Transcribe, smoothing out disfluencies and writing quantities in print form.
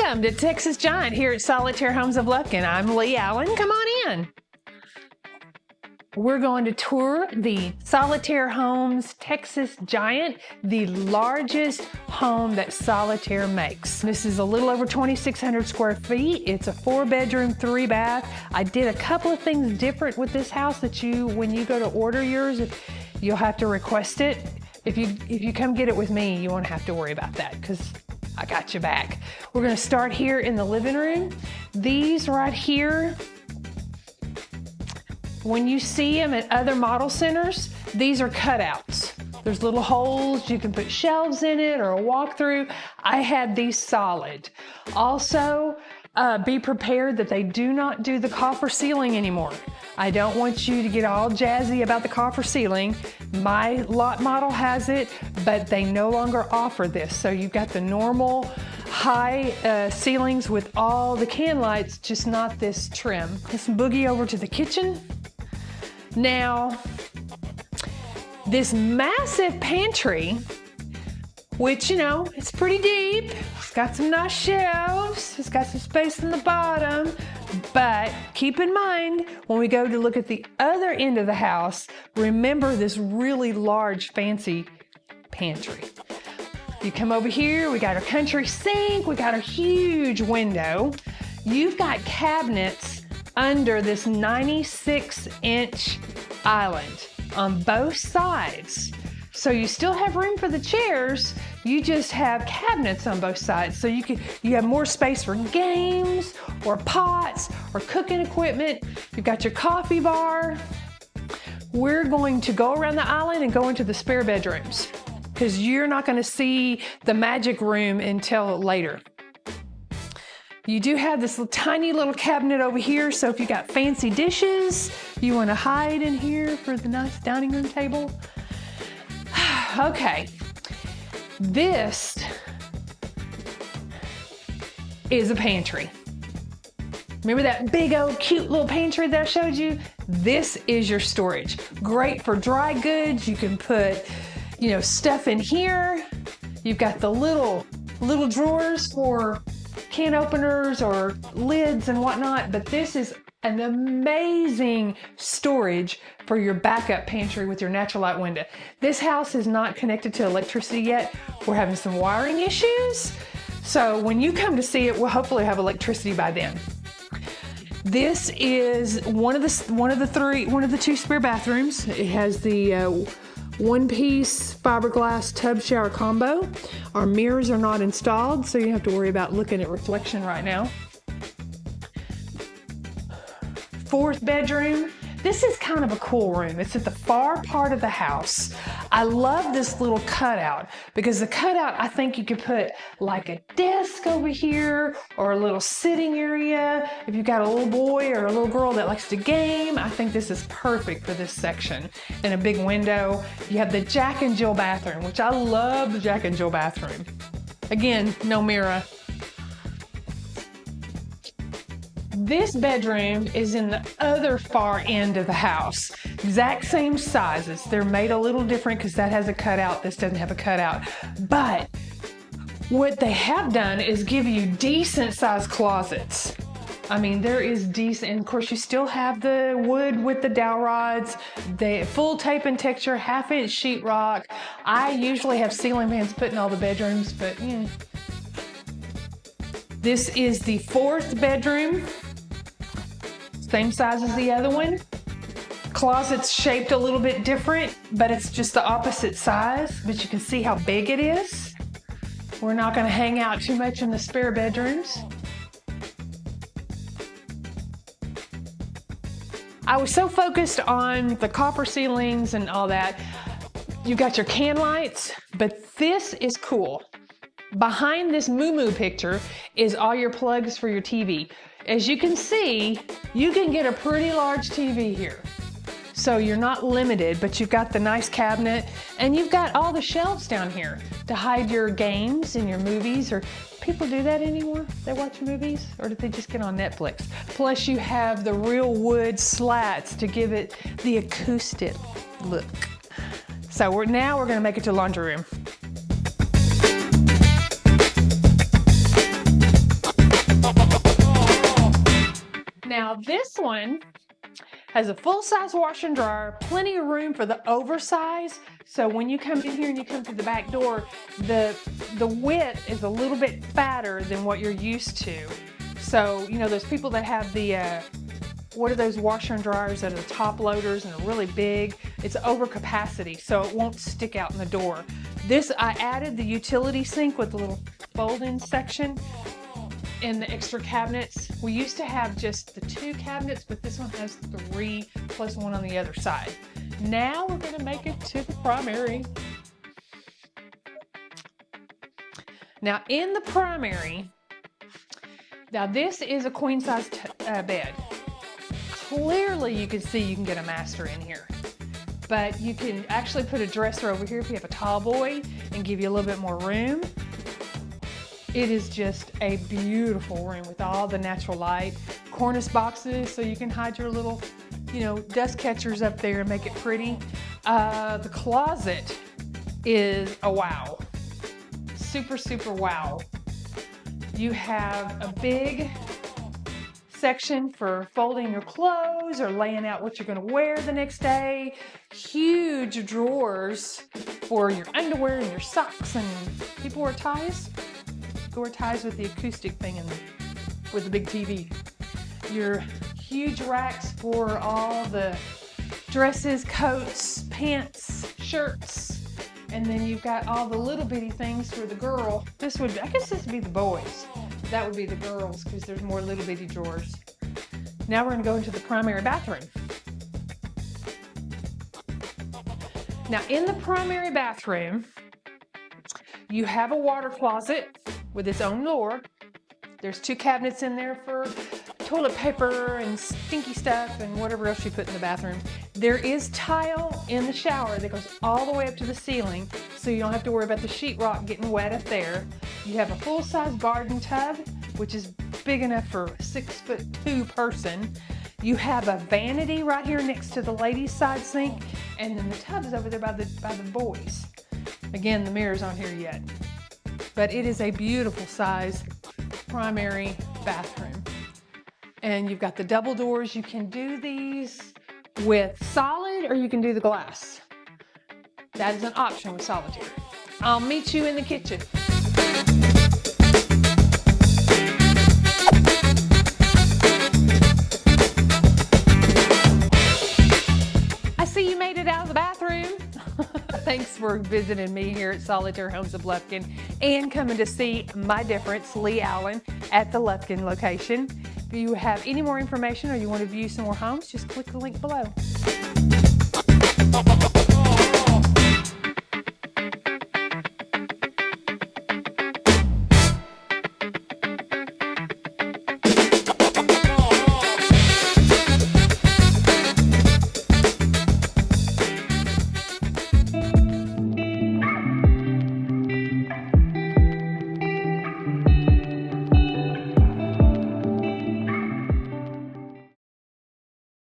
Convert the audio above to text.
Welcome to Texas Giant here at Solitaire Homes of Lufkin. I'm Lee Allen. Come on in. We're going to tour the Solitaire Homes Texas Giant, the largest home that Solitaire makes. This is a little over 2,600 square feet. It's a 4-bedroom, 3-bath. I did a couple of things different with this house that when you go to order yours, you'll have to request it. If you come get it with me, you won't have to worry about that because I got you back. We're gonna start here in the living room. These right here, when you see them at other model centers, these are cutouts. There's little holes, you can put shelves in it or a walkthrough. I had these solid. Also, be prepared that they do not do the coffer ceiling anymore. I don't want you to get all jazzy about the coffer ceiling. My lot model has it, but they no longer offer this. So you've got the normal high ceilings with all the can lights, just not this trim. Let's boogie over to the kitchen. Now, this massive pantry, which, you know, it's pretty deep. It's got some nice shelves. It's got some space in the bottom. But keep in mind, when we go to look at the other end of the house, remember this really large, fancy pantry. You come over here, we got our country sink, we got our huge window. You've got cabinets under this 96-inch island on both sides. So you still have room for the chairs, you just have cabinets on both sides. So you have more space for games or pots or cooking equipment. You've got your coffee bar. We're going to go around the island and go into the spare bedrooms because you're not going to see the magic room until later. You do have this tiny little cabinet over here, so if you got fancy dishes, you want to hide in here for the nice dining room table. Okay, this is a pantry. Remember that big old cute little pantry that I showed you? This is your storage. Great for dry goods. You can put, you know, stuff in here. You've got the little drawers for can openers or lids and whatnot, but this is an amazing storage for your backup pantry with your natural light window. This house is not connected to electricity yet. We're having some wiring issues. So when you come to see it, we'll hopefully have electricity by then. This is one of the two spare bathrooms. It has the one-piece fiberglass tub shower combo. Our mirrors are not installed, so you don't have to worry about looking at reflection right now. 4th bedroom. This is kind of a cool room. It's at the far part of the house. I love this little cutout because the cutout, I think you could put like a desk over here or a little sitting area. If you've got a little boy or a little girl that likes to game, I think this is perfect for this section. And a big window. You have the Jack and Jill bathroom, which I love the Jack and Jill bathroom. Again, no mirror. This bedroom is in the other far end of the house. Exact same sizes. They're made a little different because that has a cutout, this doesn't have a cutout. But what they have done is give you decent sized closets. I mean, there is decent, and of course you still have the wood with the dowel rods, the full tape and texture, 1/2-inch sheetrock. I usually have ceiling fans put in all the bedrooms, but yeah. This is the 4th bedroom. Same size as the other one. Closet's shaped a little bit different, but it's just the opposite size, but you can see how big it is. We're not gonna hang out too much in the spare bedrooms. I was so focused on the copper ceilings and all that. You got your can lights, but this is cool. Behind this moo-moo picture is all your plugs for your TV. As you can see, you can get a pretty large TV here. So you're not limited, but you've got the nice cabinet and you've got all the shelves down here to hide your games and your movies. Or people do that anymore? They watch movies, or did they just get on Netflix? Plus you have the real wood slats to give it the acoustic look. So now we're gonna make it to laundry room. Now this one has a full-size washer and dryer, plenty of room for the oversize. So when you come in here and you come through the back door, the width is a little bit fatter than what you're used to. So, you know, those people that have the, what are those washer and dryers that are the top loaders and are really big? It's over capacity, so it won't stick out in the door. This, I added the utility sink with the little fold-in section and the extra cabinets. We used to have just the 2 cabinets, but this one has 3 plus 1 on the other side. Now we're gonna make it to the primary. Now in the primary, now this is a queen size bed. Clearly you can see you can get a master in here, but you can actually put a dresser over here if you have a tall boy and give you a little bit more room. It is just a beautiful room with all the natural light. Cornice boxes so you can hide your little, you know, dust catchers up there and make it pretty. The closet is a wow. Super, super wow. You have a big section for folding your clothes or laying out what you're going to wear the next day. Huge drawers for your underwear and your socks, and people wear ties. You wear ties with the acoustic thing and with the big TV. Your huge racks for all the dresses, coats, pants, shirts. And then you've got all the little bitty things for the girl. This would, I guess this would be the boys. That would be the girls because there's more little bitty drawers. Now we're gonna go into the primary bathroom. Now in the primary bathroom, you have a water closet with its own door. There's 2 cabinets in there for toilet paper and stinky stuff and whatever else you put in the bathroom. There is tile in the shower that goes all the way up to the ceiling, so you don't have to worry about the sheetrock getting wet up there. You have a full-size garden tub, which is big enough for a 6'2" person. You have a vanity right here next to the ladies' side sink, and then the tub is over there by the boys. Again, the mirrors aren't here yet. But it is a beautiful size primary bathroom. And you've got the double doors. You can do these with solid or you can do the glass. That is an option with Solitaire. I'll meet you in the kitchen. I see you made it out of the bathroom. Thanks for visiting me here at Solitaire Homes of Lufkin and coming to see my difference, Lee Allen, at the Lufkin location. If you have any more information or you want to view some more homes, just click the link below.